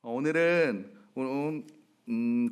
오늘은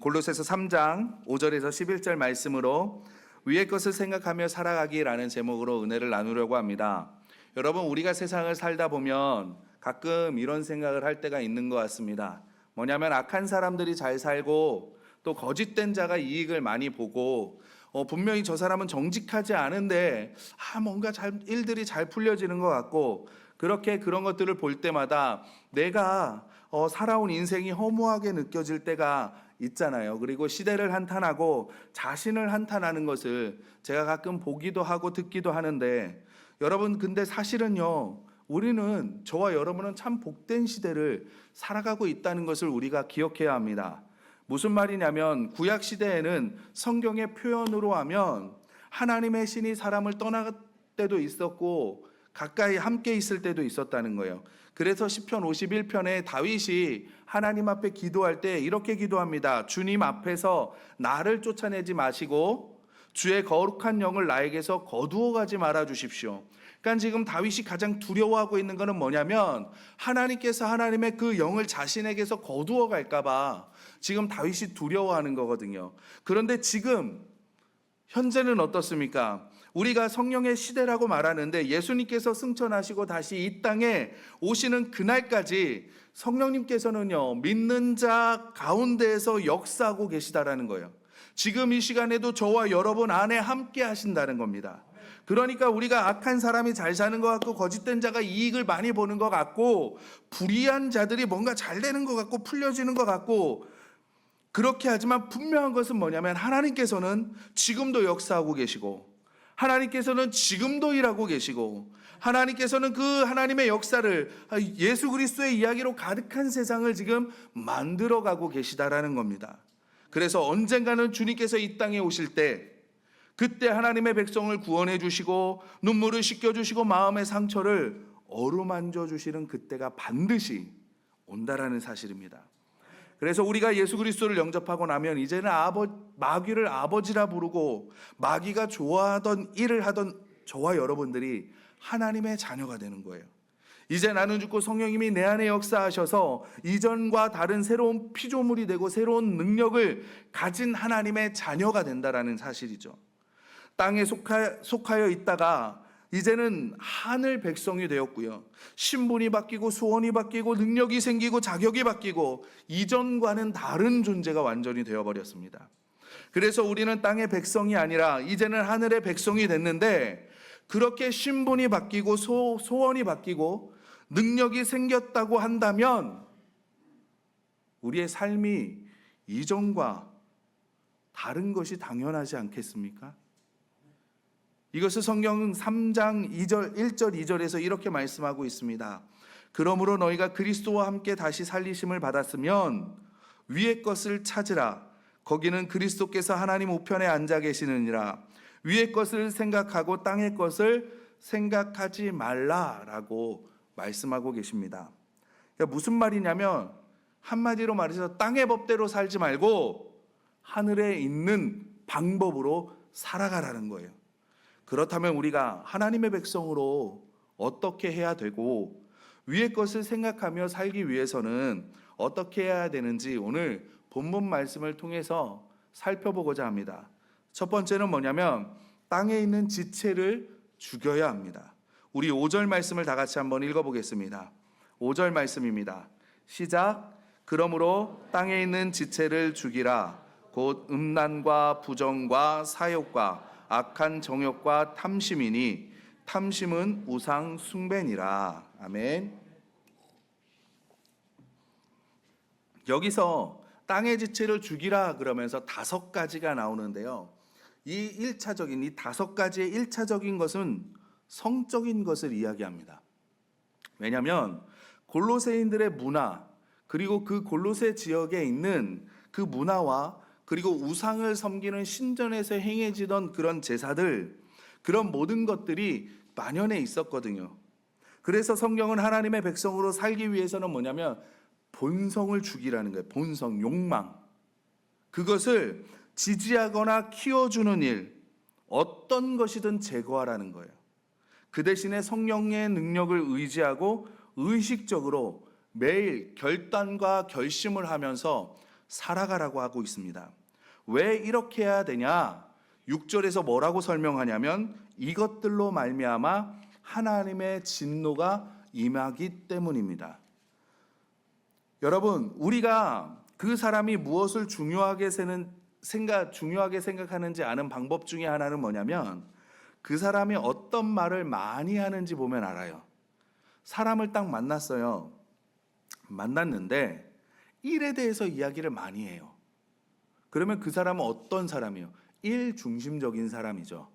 골로새서 3장 5절에서 11절 말씀으로 위의 것을 생각하며 살아가기라는 제목으로 은혜를 나누려고 합니다. 여러분, 우리가 세상을 살다 보면 가끔 이런 생각을 할 때가 있는 것 같습니다. 뭐냐면 악한 사람들이 잘 살고 또 거짓된 자가 이익을 많이 보고 분명히 저 사람은 정직하지 않은데 뭔가 일들이 잘 풀려지는 것 같고, 그렇게 그런 것들을 볼 때마다 내가 살아온 인생이 허무하게 느껴질 때가 있잖아요. 그리고 시대를 한탄하고 자신을 한탄하는 것을 제가 가끔 보기도 하고 듣기도 하는데, 여러분, 근데 사실은요, 우리는, 저와 여러분은 참 복된 시대를 살아가고 있다는 것을 우리가 기억해야 합니다. 무슨 말이냐면, 구약 시대에는 성경의 표현으로 하면 하나님의 신이 사람을 떠날 때도 있었고 가까이 함께 있을 때도 있었다는 거예요. 그래서 시편 51편에 다윗이 하나님 앞에 기도할 때 이렇게 기도합니다. 주님 앞에서 나를 쫓아내지 마시고 주의 거룩한 영을 나에게서 거두어 가지 말아 주십시오. 그러니까 지금 다윗이 가장 두려워하고 있는 것은 뭐냐면, 하나님께서 하나님의 그 영을 자신에게서 거두어 갈까 봐 지금 다윗이 두려워하는 거거든요. 그런데 지금 현재는 어떻습니까? 우리가 성령의 시대라고 말하는데, 예수님께서 승천하시고 다시 이 땅에 오시는 그날까지 성령님께서는요, 믿는 자 가운데에서 역사하고 계시다라는 거예요. 지금 이 시간에도 저와 여러분 안에 함께 하신다는 겁니다. 그러니까 우리가 악한 사람이 잘 사는 것 같고 거짓된 자가 이익을 많이 보는 것 같고 불의한 자들이 뭔가 잘 되는 것 같고 풀려지는 것 같고, 그렇게 하지만 분명한 것은 뭐냐면, 하나님께서는 지금도 역사하고 계시고, 하나님께서는 지금도 일하고 계시고, 하나님께서는 그 하나님의 역사를 예수 그리스도의 이야기로 가득한 세상을 지금 만들어가고 계시다라는 겁니다. 그래서 언젠가는 주님께서 이 땅에 오실 때, 그때 하나님의 백성을 구원해 주시고 눈물을 씻겨 주시고 마음의 상처를 어루만져 주시는 그때가 반드시 온다라는 사실입니다. 그래서 우리가 예수 그리스도를 영접하고 나면 이제는 마귀를 아버지라 부르고 마귀가 좋아하던 일을 하던 저와 여러분들이 하나님의 자녀가 되는 거예요. 이제 나는 죽고 성령님이 내 안에 역사하셔서 이전과 다른 새로운 피조물이 되고 새로운 능력을 가진 하나님의 자녀가 된다라는 사실이죠. 땅에 속하여 있다가 이제는 하늘 백성이 되었고요. 신분이 바뀌고 소원이 바뀌고 능력이 생기고 자격이 바뀌고 이전과는 다른 존재가 완전히 되어버렸습니다. 그래서 우리는 땅의 백성이 아니라 이제는 하늘의 백성이 됐는데, 그렇게 신분이 바뀌고 소원이 바뀌고 능력이 생겼다고 한다면 우리의 삶이 이전과 다른 것이 당연하지 않겠습니까? 이것을 성경 3장 1절 2절에서 이렇게 말씀하고 있습니다. 그러므로 너희가 그리스도와 함께 다시 살리심을 받았으면 위의 것을 찾으라. 거기는 그리스도께서 하나님 우편에 앉아 계시느니라. 위의 것을 생각하고 땅의 것을 생각하지 말라라고 말씀하고 계십니다. 그러니까 무슨 말이냐면, 한마디로 말해서 땅의 법대로 살지 말고 하늘에 있는 방법으로 살아가라는 거예요. 그렇다면 우리가 하나님의 백성으로 어떻게 해야 되고 위의 것을 생각하며 살기 위해서는 어떻게 해야 되는지 오늘 본문 말씀을 통해서 살펴보고자 합니다. 첫 번째는 뭐냐면, 땅에 있는 지체를 죽여야 합니다. 우리 5절 말씀을 다 같이 한번 읽어보겠습니다. 5절 말씀입니다. 시작. 그러므로 땅에 있는 지체를 죽이라. 곧 음란과 부정과 사욕과 악한 정욕과 탐심이니 탐심은 우상 숭배니라. 아멘. 여기서 땅의 지체를 죽이라 그러면서 5가지가 나오는데요. 이 5가지의 1차적인 것은 성적인 것을 이야기합니다. 왜냐하면 골로새인들의 문화, 그리고 그 골로새 지역에 있는 그 문화와 그리고 우상을 섬기는 신전에서 행해지던 그런 제사들, 그런 모든 것들이 만연해 있었거든요. 그래서 성경은 하나님의 백성으로 살기 위해서는 뭐냐면 본성을 죽이라는 거예요. 본성, 욕망. 그것을 지지하거나 키워주는 일, 어떤 것이든 제거하라는 거예요. 그 대신에 성령의 능력을 의지하고 의식적으로 매일 결단과 결심을 하면서 살아가라고 하고 있습니다. 왜 이렇게 해야 되냐? 6절에서 뭐라고 설명하냐면 이것들로 말미암아 하나님의 진노가 임하기 때문입니다. 여러분, 우리가 그 사람이 무엇을 중요하게 생각하는지 아는 방법 중에 하나는 뭐냐면 그 사람이 어떤 말을 많이 하는지 보면 알아요. 사람을 딱 만났어요. 만났는데 일에 대해서 이야기를 많이 해요. 그러면 그 사람은 어떤 사람이에요? 일 중심적인 사람이죠.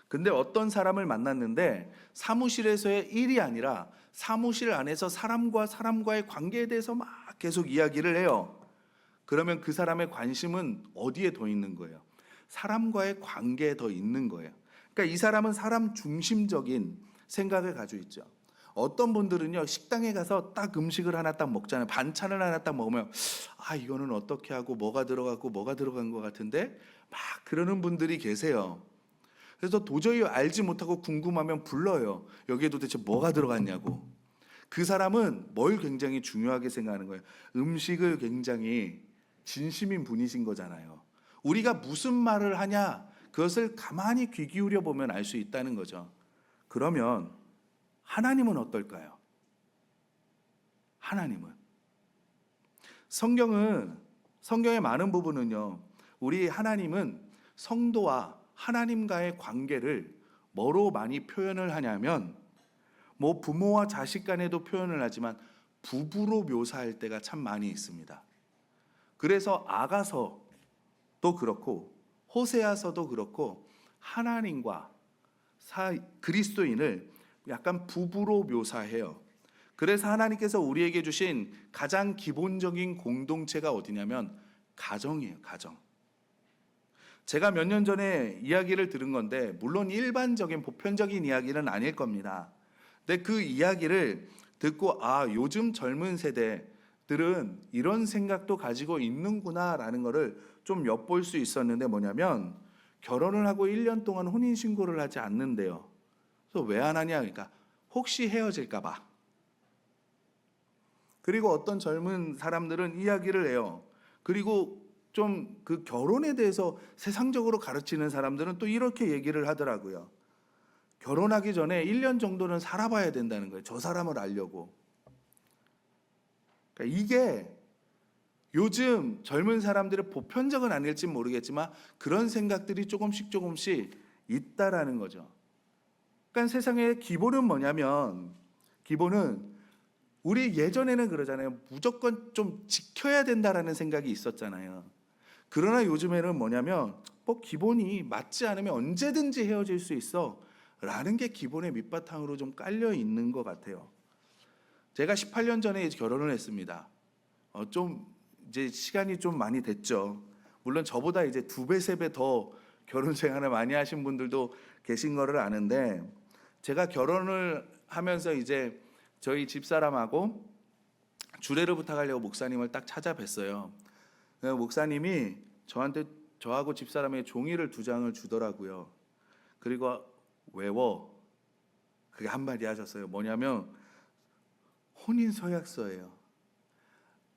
근데 어떤 사람을 만났는데 사무실에서의 일이 아니라 사무실 안에서 사람과 사람과의 관계에 대해서 막 계속 이야기를 해요. 그러면 그 사람의 관심은 어디에 더 있는 거예요? 사람과의 관계에 더 있는 거예요. 그러니까 이 사람은 사람 중심적인 생각을 가지고 있죠. 어떤 분들은요, 식당에 가서 딱 음식을 하나 딱 먹잖아요. 반찬을 하나 딱 먹으면 이거는 어떻게 하고 뭐가 들어가고 뭐가 들어간 것 같은데 막 그러는 분들이 계세요. 그래서 도저히 알지 못하고 궁금하면 불러요. 여기에 도대체 뭐가 들어갔냐고. 그 사람은 뭘 굉장히 중요하게 생각하는 거예요. 음식을 굉장히 진심인 분이신 거잖아요. 우리가 무슨 말을 하냐, 그것을 가만히 귀 기울여 보면 알 수 있다는 거죠. 그러면 하나님은 어떨까요? 하나님은 성경의 많은 부분은요, 우리 하나님은 성도와 하나님과의 관계를 뭐로 많이 표현을 하냐면 뭐 부모와 자식 간에도 표현을 하지만 부부로 묘사할 때가 참 많이 있습니다. 그래서 아가서도 그렇고 호세아서도 그렇고 하나님과 그리스도인을 약간 부부로 묘사해요. 그래서 하나님께서 우리에게 주신 가장 기본적인 공동체가 어디냐면 가정이에요. 가정. 제가 몇 년 전에 이야기를 들은 건데 물론 일반적인 보편적인 이야기는 아닐 겁니다. 근데 그 이야기를 듣고 요즘 젊은 세대들은 이런 생각도 가지고 있는구나라는 거를 좀 엿볼 수 있었는데 뭐냐면 결혼을 하고 1년 동안 혼인신고를 하지 않는데요. 그래서 왜 안 하냐? 그러니까 혹시 헤어질까 봐. 그리고 어떤 젊은 사람들은 이야기를 해요. 그리고 좀 그 결혼에 대해서 세상적으로 가르치는 사람들은 또 이렇게 얘기를 하더라고요. 결혼하기 전에 1년 정도는 살아봐야 된다는 거예요. 저 사람을 알려고. 그러니까 이게 요즘 젊은 사람들의 보편적은 아닐지 모르겠지만 그런 생각들이 조금씩 있다라는 거죠. 그러니까 세상의 기본은 뭐냐면 기본은 우리 예전에는 그러잖아요. 무조건 좀 지켜야 된다라는 생각이 있었잖아요. 그러나 요즘에는 뭐냐면 기본이 맞지 않으면 언제든지 헤어질 수 있어 라는 게 기본의 밑바탕으로 좀 깔려 있는 것 같아요. 제가 18년 전에 결혼을 했습니다. 좀 이제 시간이 좀 많이 됐죠. 물론 저보다 이제 2배, 3배 더 결혼 생활을 많이 하신 분들도 계신 거를 아는데 제가 결혼을 하면서 이제 저희 집사람하고 주례를 부탁하려고 목사님을 딱 찾아뵀어요. 목사님이 저하고 집사람의 종이를 2장을 주더라고요. 그리고 외워. 그게 한마디 하셨어요. 뭐냐면 혼인서약서예요.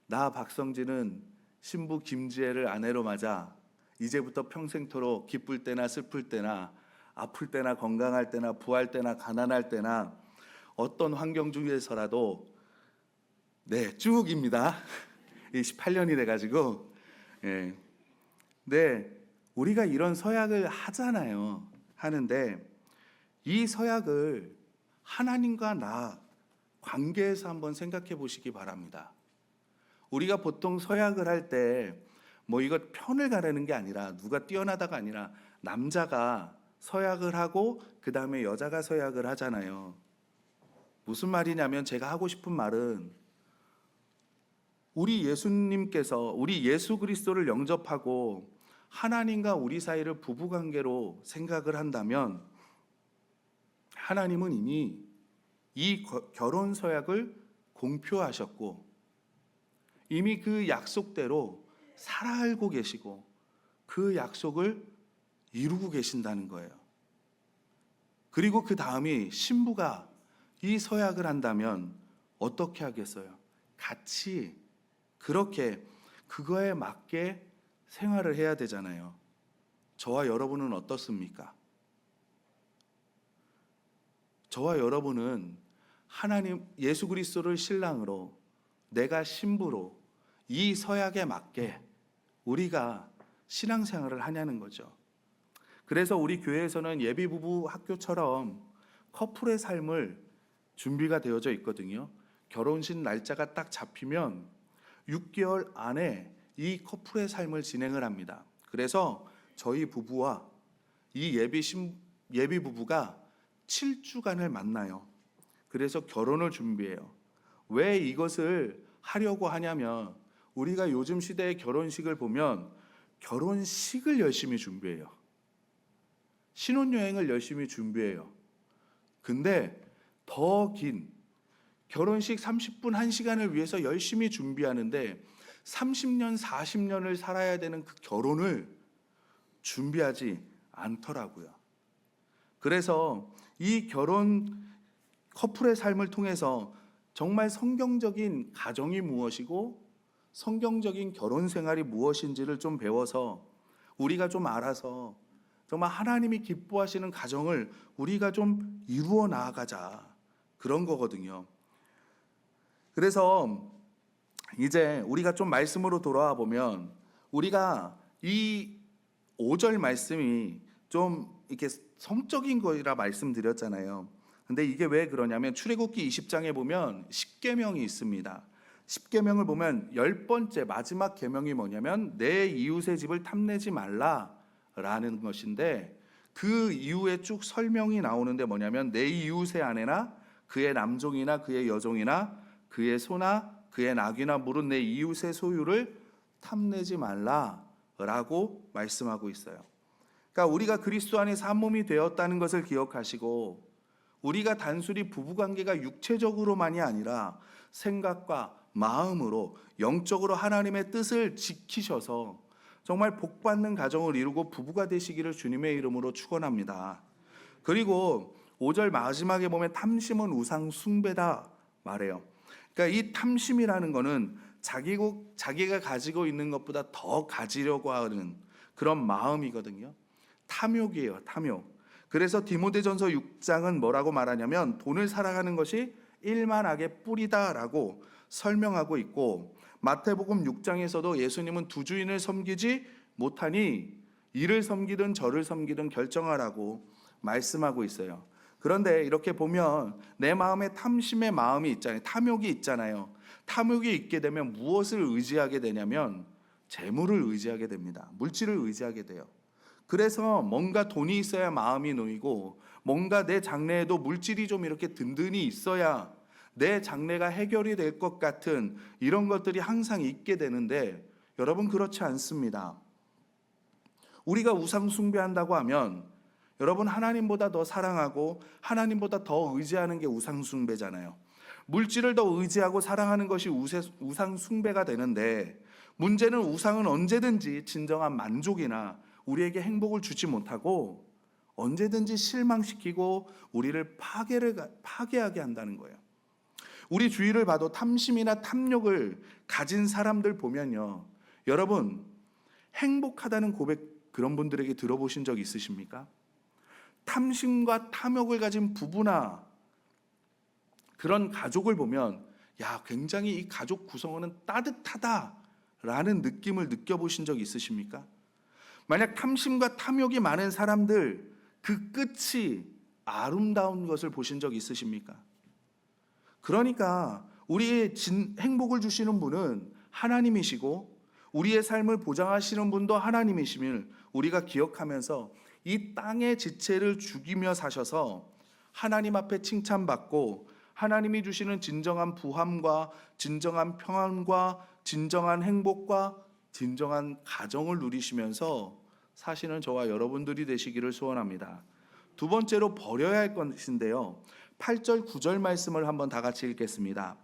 나 박성진은 신부 김지혜를 아내로 맞아 이제부터 평생토록 기쁠 때나 슬플 때나 아플 때나 건강할 때나 부할 때나 가난할 때나 어떤 환경 중에서라도 쭉입니다. 18년이 돼가지고 네, 우리가 이런 서약을 하잖아요. 하는데 이 서약을 하나님과 나 관계에서 한번 생각해 보시기 바랍니다. 우리가 보통 서약을 할 때 이거 편을 가르는 게 아니라 누가 뛰어나다가 아니라 남자가 서약을 하고 그 다음에 여자가 서약을 하잖아요. 무슨 말이냐면 제가 하고 싶은 말은 우리 예수님께서 우리 예수 그리스도를 영접하고 하나님과 우리 사이를 부부관계로 생각을 한다면 하나님은 이미 이 결혼 서약을 공표하셨고 이미 그 약속대로 살아알고 계시고 그 약속을 이루고 계신다는 거예요. 그리고 그 다음이 신부가 이 서약을 한다면 어떻게 하겠어요? 같이 그렇게 그거에 맞게 생활을 해야 되잖아요. 저와 여러분은 어떻습니까? 저와 여러분은 하나님 예수 그리스도를 신랑으로, 내가 신부로 이 서약에 맞게 우리가 신앙생활을 하냐는 거죠. 그래서 우리 교회에서는 예비부부 학교처럼 커플의 삶을 준비가 되어져 있거든요. 결혼식 날짜가 딱 잡히면 6개월 안에 이 커플의 삶을 진행을 합니다. 그래서 저희 부부와 이 예비 부부가 7주간을 만나요. 그래서 결혼을 준비해요. 왜 이것을 하려고 하냐면 우리가 요즘 시대의 결혼식을 보면 결혼식을 열심히 준비해요. 신혼여행을 열심히 준비해요. 근데 더 긴 결혼식 30분, 1시간을 위해서 열심히 준비하는데 30년, 40년을 살아야 되는 그 결혼을 준비하지 않더라고요. 그래서 이 결혼 커플의 삶을 통해서 정말 성경적인 가정이 무엇이고 성경적인 결혼 생활이 무엇인지를 좀 배워서 우리가 좀 알아서 정말 하나님이 기뻐하시는 가정을 우리가 좀 이루어 나아가자, 그런 거거든요. 그래서 이제 우리가 좀 말씀으로 돌아와 보면 우리가 이 5절 말씀이 좀 이렇게 성적인 거라 말씀드렸잖아요. 근데 이게 왜 그러냐면 출애굽기 20장에 보면 10계명이 있습니다. 10계명을 보면 10번째 마지막 계명이 뭐냐면 내 이웃의 집을 탐내지 말라라는 것인데, 그 이후에 쭉 설명이 나오는데 뭐냐면 내 이웃의 아내나 그의 남종이나 그의 여종이나 그의 소나 그의 낙이나 물은 내 이웃의 소유를 탐내지 말라라고 말씀하고 있어요. 그러니까 우리가 그리스도 안에서 한 몸이 되었다는 것을 기억하시고, 우리가 단순히 부부관계가 육체적으로만이 아니라 생각과 마음으로 영적으로 하나님의 뜻을 지키셔서 정말 복받는 가정을 이루고 부부가 되시기를 주님의 이름으로 축원합니다. 그리고 5절 마지막에 보면 탐심은 우상 숭배다 말해요. 그러니까 이 탐심이라는 거는 자기가 가지고 있는 것보다 더 가지려고 하는 그런 마음이거든요. 탐욕이에요, 탐욕. 그래서 디모데전서 6장은 뭐라고 말하냐면 돈을 사랑하는 것이 일만악의 뿌리다라고 설명하고 있고, 마태복음 6장에서도 예수님은 두 주인을 섬기지 못하니 이를 섬기든 저를 섬기든 결정하라고 말씀하고 있어요. 그런데 이렇게 보면 내 마음에 탐심의 마음이 있잖아요. 탐욕이 있잖아요. 탐욕이 있게 되면 무엇을 의지하게 되냐면 재물을 의지하게 됩니다. 물질을 의지하게 돼요. 그래서 뭔가 돈이 있어야 마음이 놓이고, 뭔가 내 장래에도 물질이 좀 이렇게 든든히 있어야 내 장래가 해결이 될 것 같은 이런 것들이 항상 있게 되는데, 여러분 그렇지 않습니다. 우리가 우상 숭배한다고 하면 여러분 하나님보다 더 사랑하고 하나님보다 더 의지하는 게 우상 숭배잖아요. 물질을 더 의지하고 사랑하는 것이 우상 숭배가 되는데, 문제는 우상은 언제든지 진정한 만족이나 우리에게 행복을 주지 못하고 언제든지 실망시키고 우리를 파괴하게 한다는 거예요. 우리 주위를 봐도 탐심이나 탐욕을 가진 사람들 보면요, 여러분 행복하다는 고백 그런 분들에게 들어보신 적 있으십니까? 탐심과 탐욕을 가진 부부나 그런 가족을 보면 야, 굉장히 이 가족 구성원은 따뜻하다라는 느낌을 느껴보신 적 있으십니까? 만약 탐심과 탐욕이 많은 사람들 그 끝이 아름다운 것을 보신 적 있으십니까? 그러니까 우리의 행복을 주시는 분은 하나님이시고 우리의 삶을 보장하시는 분도 하나님이심을 우리가 기억하면서 이 땅의 지체를 죽이며 사셔서 하나님 앞에 칭찬받고 하나님이 주시는 진정한 부함과 진정한 평안과 진정한 행복과 진정한 가정을 누리시면서 사시는 저와 여러분들이 되시기를 소원합니다. 두 번째로 버려야 할 것인데요, 8절 9절 말씀을 한번 다 같이 읽겠습니다.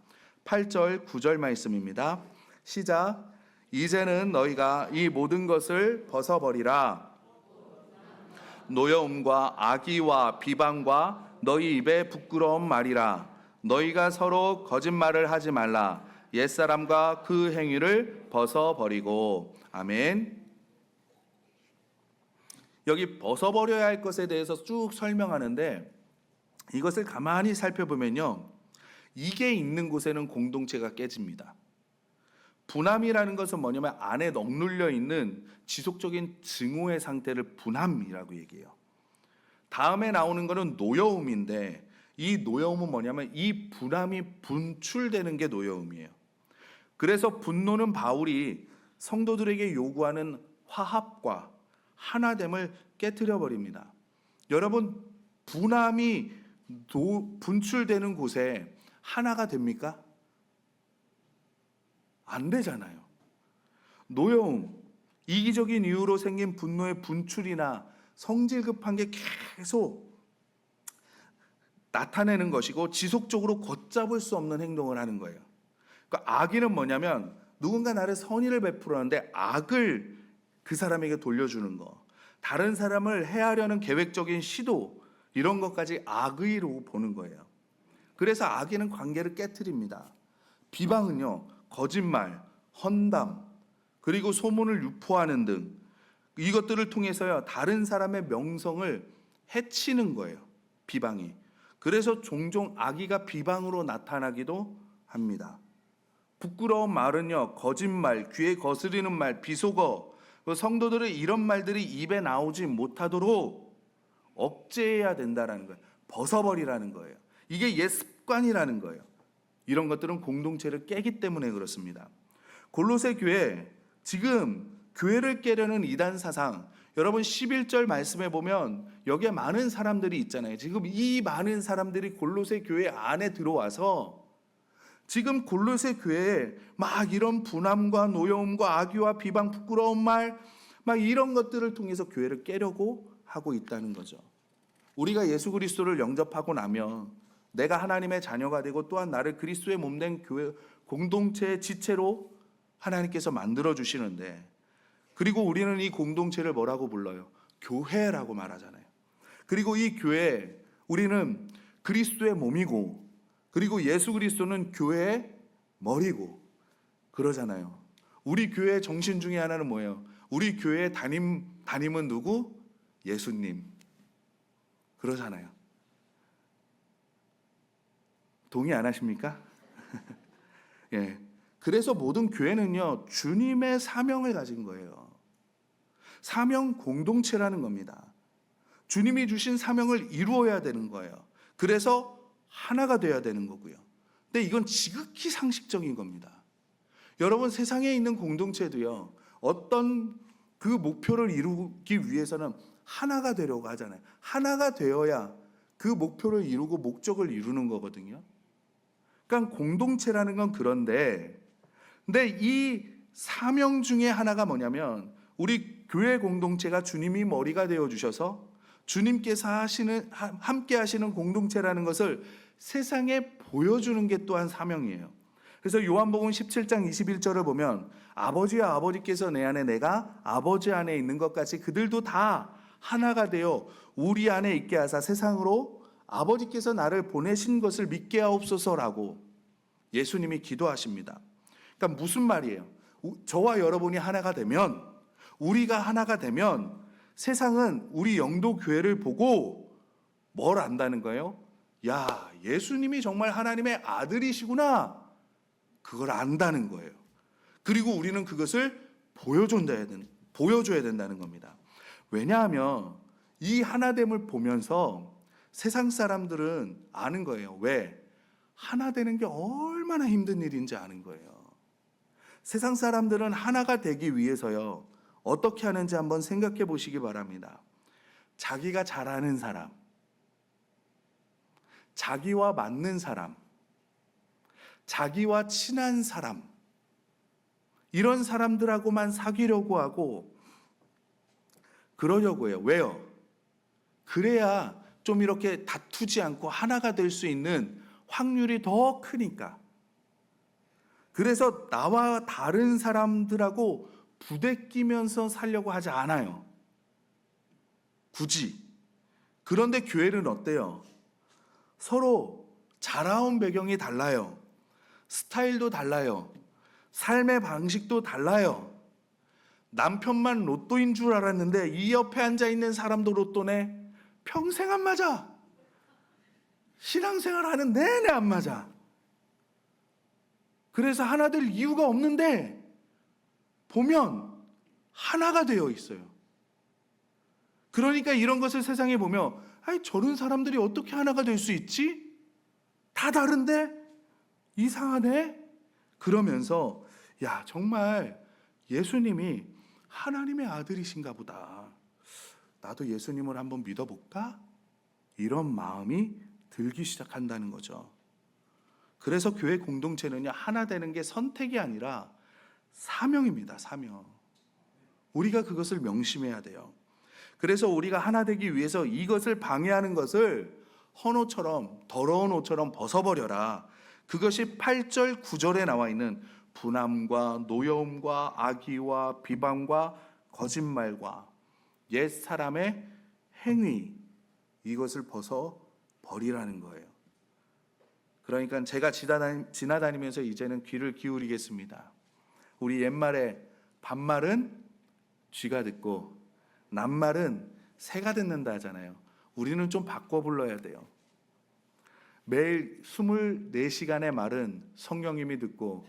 8절 9절 말씀입니다. 시작. 이제는 너희가 이 모든 것을 벗어버리라. 노여움과 악의와 비방과 너희 입에 부끄러운 말이라. 너희가 서로 거짓말을 하지 말라. 옛사람과 그 행위를 벗어버리고. 아멘. 여기 벗어버려야 할 것에 대해서 쭉 설명하는데, 이것을 가만히 살펴보면요, 이게 있는 곳에는 공동체가 깨집니다. 분함이라는 것은 뭐냐면 안에 억눌려 있는 지속적인 증오의 상태를 분함이라고 얘기해요. 다음에 나오는 것은 노여움인데, 이 노여움은 뭐냐면 이 분함이 분출되는 게 노여움이에요. 그래서 분노는 바울이 성도들에게 요구하는 화합과 하나됨을 깨트려 버립니다. 여러분, 분함이 분출되는 곳에 하나가 됩니까? 안 되잖아요. 노여움, 이기적인 이유로 생긴 분노의 분출이나 성질 급한 게 계속 나타내는 것이고 지속적으로 걷잡을 수 없는 행동을 하는 거예요. 그러니까 악의는 뭐냐면 누군가 나를 선의를 베풀었는데 악을 그 사람에게 돌려주는 거, 다른 사람을 해하려는 계획적인 시도, 이런 것까지 악의로 보는 거예요. 그래서 악의는 관계를 깨트립니다. 비방은요, 거짓말, 헌담, 그리고 소문을 유포하는 등 이것들을 통해서요, 다른 사람의 명성을 해치는 거예요, 비방이. 그래서 종종 악의가 비방으로 나타나기도 합니다. 부끄러운 말은요, 거짓말, 귀에 거스리는 말, 비속어, 성도들은 이런 말들이 입에 나오지 못하도록 억제해야 된다는 거예요. 벗어버리라는 거예요. 이게 옛 습관이라는 거예요. 이런 것들은 공동체를 깨기 때문에 그렇습니다. 골로새 교회, 지금 교회를 깨려는 이단 사상, 여러분 11절 말씀에 보면 여기에 많은 사람들이 있잖아요. 지금 이 많은 사람들이 골로새 교회 안에 들어와서 지금 골로새 교회에 막 이런 분함과 노여움과 악의와 비방, 부끄러운 말, 막 이런 것들을 통해서 교회를 깨려고 하고 있다는 거죠. 우리가 예수 그리스도를 영접하고 나면 내가 하나님의 자녀가 되고 또한 나를 그리스도의 몸된 교회 공동체의 지체로 하나님께서 만들어 주시는데, 그리고 우리는 이 공동체를 뭐라고 불러요? 교회라고 말하잖아요. 그리고 이 교회, 우리는 그리스도의 몸이고, 그리고 예수 그리스도는 교회의 머리고 그러잖아요. 우리 교회의 정신 중에 하나는 뭐예요? 우리 교회의 담임은 누구? 예수님. 그러잖아요. 동의 안 하십니까? 예. 그래서 모든 교회는요, 주님의 사명을 가진 거예요. 사명 공동체라는 겁니다. 주님이 주신 사명을 이루어야 되는 거예요. 그래서 하나가 돼야 되는 거고요. 근데 이건 지극히 상식적인 겁니다. 여러분, 세상에 있는 공동체도요, 어떤 그 목표를 이루기 위해서는 하나가 되려고 하잖아요. 하나가 되어야 그 목표를 이루고 목적을 이루는 거거든요. 그러니까 공동체라는 건 그런데, 근데 이 사명 중에 하나가 뭐냐면 우리 교회 공동체가 주님이 머리가 되어 주셔서 주님께서 함께 하시는 공동체라는 것을 세상에 보여주는 게 또한 사명이에요. 그래서 요한복음 17장 21절을 보면 아버지와 아버지께서 내 안에 내가 아버지 안에 있는 것 같이 그들도 다 하나가 되어 우리 안에 있게 하사 세상으로 아버지께서 나를 보내신 것을 믿게 하옵소서라고 예수님이 기도하십니다. 그러니까 무슨 말이에요? 저와 여러분이 하나가 되면, 우리가 하나가 되면 세상은 우리 영도 교회를 보고 뭘 안다는 거예요? 야, 예수님이 정말 하나님의 아들이시구나. 그걸 안다는 거예요. 그리고 우리는 그것을 보여줘야 된다는 겁니다. 왜냐하면 이 하나됨을 보면서 세상 사람들은 아는 거예요. 왜? 하나 되는 게 얼마나 힘든 일인지 아는 거예요. 세상 사람들은 하나가 되기 위해서요, 어떻게 하는지 한번 생각해 보시기 바랍니다. 자기가 잘 아는 사람, 자기와 맞는 사람, 자기와 친한 사람, 이런 사람들하고만 사귀려고 하고 그러려고 해요. 왜요? 그래야 좀 이렇게 다투지 않고 하나가 될 수 있는 확률이 더 크니까. 그래서 나와 다른 사람들하고 부대끼면서 살려고 하지 않아요. 굳이. 그런데 교회는 어때요? 서로 자라온 배경이 달라요. 스타일도 달라요. 삶의 방식도 달라요. 남편만 로또인 줄 알았는데 이 옆에 앉아있는 사람도 로또네. 평생 안 맞아. 신앙생활 하는 내내 안 맞아. 그래서 하나 될 이유가 없는데 보면 하나가 되어 있어요. 그러니까 이런 것을 세상에 보며 아이 저런 사람들이 어떻게 하나가 될 수 있지? 다 다른데 이상하네? 그러면서 야 정말 예수님이 하나님의 아들이신가 보다. 나도 예수님을 한번 믿어볼까? 이런 마음이 들기 시작한다는 거죠. 그래서 교회 공동체는요, 하나 되는 게 선택이 아니라 사명입니다. 사명. 우리가 그것을 명심해야 돼요. 그래서 우리가 하나 되기 위해서 이것을 방해하는 것을 헌옷처럼, 더러운 옷처럼 벗어버려라. 그것이 8절 9절에 나와 있는 분함과 노여움과 악의와 비방과 거짓말과 옛 사람의 행위, 이것을 벗어버리라는 거예요. 그러니까 제가 지나다니면서 이제는 귀를 기울이겠습니다. 우리 옛말에 반말은 쥐가 듣고 낱말은 새가 듣는다 하잖아요. 우리는 좀 바꿔 불러야 돼요. 매일 24시간의 말은 성령님이 듣고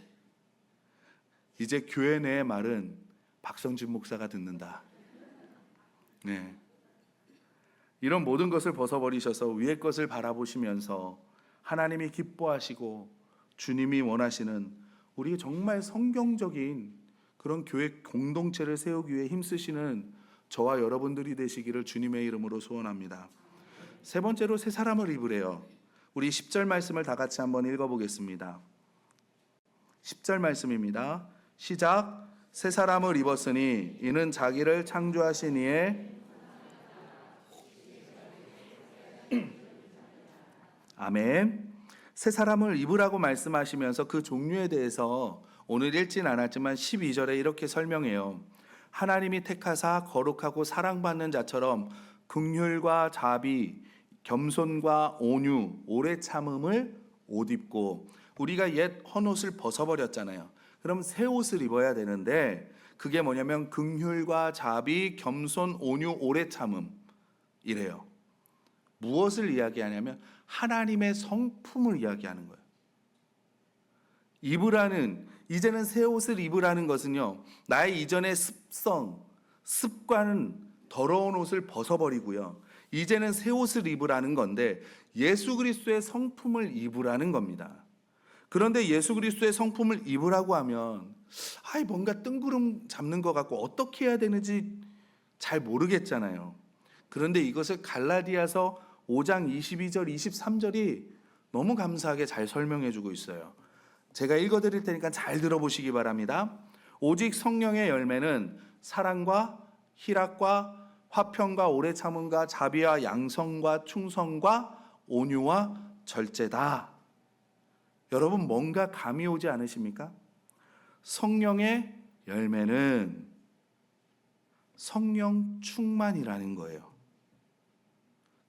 이제 교회 내의 말은 박성진 목사가 듣는다. 네. 이런 모든 것을 벗어버리셔서 위의 것을 바라보시면서 하나님이 기뻐하시고 주님이 원하시는 우리 정말 성경적인 그런 교회 공동체를 세우기 위해 힘쓰시는 저와 여러분들이 되시기를 주님의 이름으로 소원합니다. 세 번째로 새 사람을 입으래요. 우리 10절 말씀을 다 같이 한번 읽어보겠습니다. 10절 말씀입니다. 시작. 새 사람을 입었으니 이는 자기를 창조하신 이의 아멘. 새 사람을 입으라고 말씀하시면서 그 종류에 대해서 오늘 읽진 않았지만 12절에 이렇게 설명해요. 하나님이 택하사 거룩하고 사랑받는 자처럼 긍휼과 자비, 겸손과 온유, 오래 참음을 옷 입고, 우리가 옛 헌옷을 벗어버렸잖아요. 그럼 새 옷을 입어야 되는데 그게 뭐냐면 긍휼과 자비, 겸손, 온유, 오래 참음 이래요. 무엇을 이야기하냐면 하나님의 성품을 이야기하는 거예요. 입으라는, 이제는 새 옷을 입으라는 것은요, 나의 이전의 습성, 습관은 더러운 옷을 벗어버리고요, 이제는 새 옷을 입으라는 건데 예수 그리스도의 성품을 입으라는 겁니다. 그런데 예수 그리스도의 성품을 입으라고 하면 뭔가 뜬구름 잡는 것 같고 어떻게 해야 되는지 잘 모르겠잖아요. 그런데 이것을 갈라디아서 5장 22절 23절이 너무 감사하게 잘 설명해 주고 있어요. 제가 읽어드릴 테니까 잘 들어보시기 바랍니다. 오직 성령의 열매는 사랑과 희락과 화평과 오래 참음과 자비와 양성과 충성과 온유와 절제다. 여러분 뭔가 감이 오지 않으십니까? 성령의 열매는 성령 충만이라는 거예요.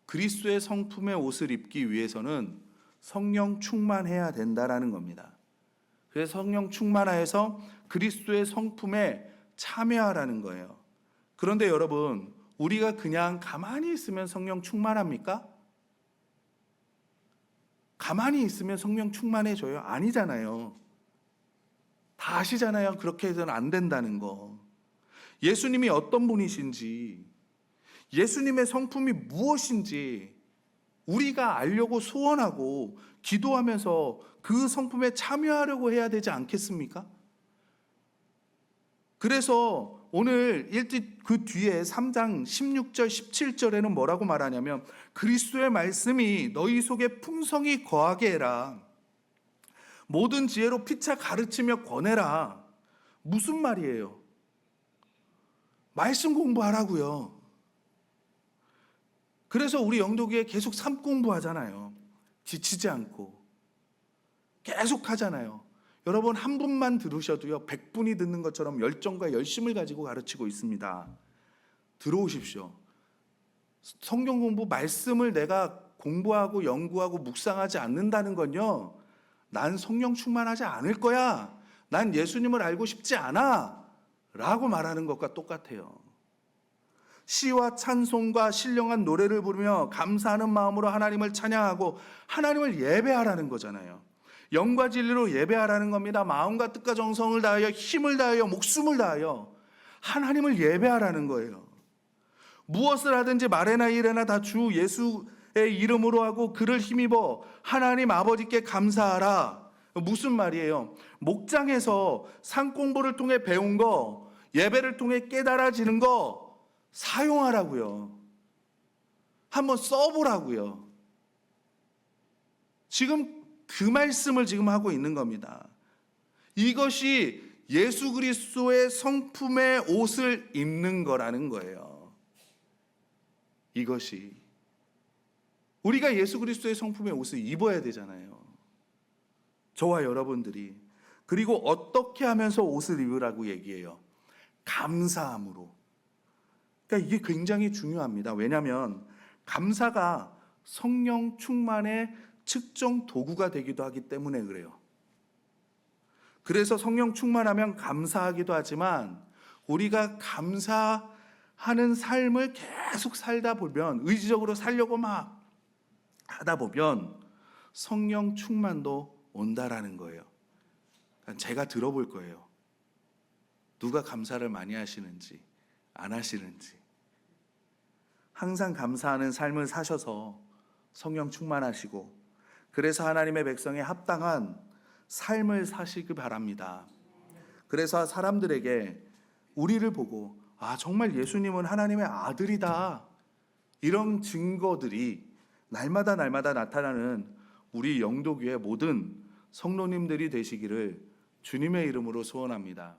그리스도의 성품의 옷을 입기 위해서는 성령 충만해야 된다라는 겁니다. 그래서 성령 충만하여서 그리스도의 성품에 참여하라는 거예요. 그런데 여러분, 우리가 그냥 가만히 있으면 성령 충만합니까? 가만히 있으면 성령 충만해져요? 아니잖아요. 다 아시잖아요. 그렇게 해서는 안 된다는 거. 예수님이 어떤 분이신지, 예수님의 성품이 무엇인지 우리가 알려고 소원하고 기도하면서 그 성품에 참여하려고 해야 되지 않겠습니까? 그래서 오늘 그 뒤에 3장 16절 17절에는 뭐라고 말하냐면 그리스도의 말씀이 너희 속에 풍성히 거하게 해라. 모든 지혜로 피차 가르치며 권해라. 무슨 말이에요? 말씀 공부하라고요. 그래서 우리 영도교회 계속 삶 공부하잖아요. 지치지 않고 계속 하잖아요. 여러분 한 분만 들으셔도요 100분이 듣는 것처럼 열정과 열심을 가지고 가르치고 있습니다. 들어오십시오. 성경 공부, 말씀을 내가 공부하고 연구하고 묵상하지 않는다는 건요, 난 성령 충만하지 않을 거야. 난 예수님을 알고 싶지 않아. 라고 말하는 것과 똑같아요. 시와 찬송과 신령한 노래를 부르며 감사하는 마음으로 하나님을 찬양하고 하나님을 예배하라는 거잖아요. 영과 진리로 예배하라는 겁니다. 마음과 뜻과 정성을 다하여 힘을 다하여 목숨을 다하여 하나님을 예배하라는 거예요. 무엇을 하든지 말에나 일에나 다 주 예수의 이름으로 하고 그를 힘입어 하나님 아버지께 감사하라. 무슨 말이에요? 목장에서 산공부를 통해 배운 거, 예배를 통해 깨달아지는 거 사용하라고요. 한번 써보라고요. 지금 그 말씀을 지금 하고 있는 겁니다. 이것이 예수 그리스도의 성품의 옷을 입는 거라는 거예요. 이것이 우리가 예수 그리스도의 성품의 옷을 입어야 되잖아요. 저와 여러분들이. 그리고 어떻게 하면서 옷을 입으라고 얘기해요? 감사함으로. 그러니까 이게 굉장히 중요합니다. 왜냐하면 감사가 성령 충만의 측정 도구가 되기도 하기 때문에 그래요. 그래서 성령 충만하면 감사하기도 하지만 우리가 감사하는 삶을 계속 살다 보면, 의지적으로 살려고 막 하다 보면 성령 충만도 온다라는 거예요. 제가 들어볼 거예요. 누가 감사를 많이 하시는지 안 하시는지. 항상 감사하는 삶을 사셔서 성령 충만하시고, 그래서 하나님의 백성에 합당한 삶을 사시기 바랍니다. 그래서 사람들에게 우리를 보고 정말 예수님은 하나님의 아들이다, 이런 증거들이 날마다 나타나는 우리 영도교회 모든 성도님들이 되시기를 주님의 이름으로 소원합니다.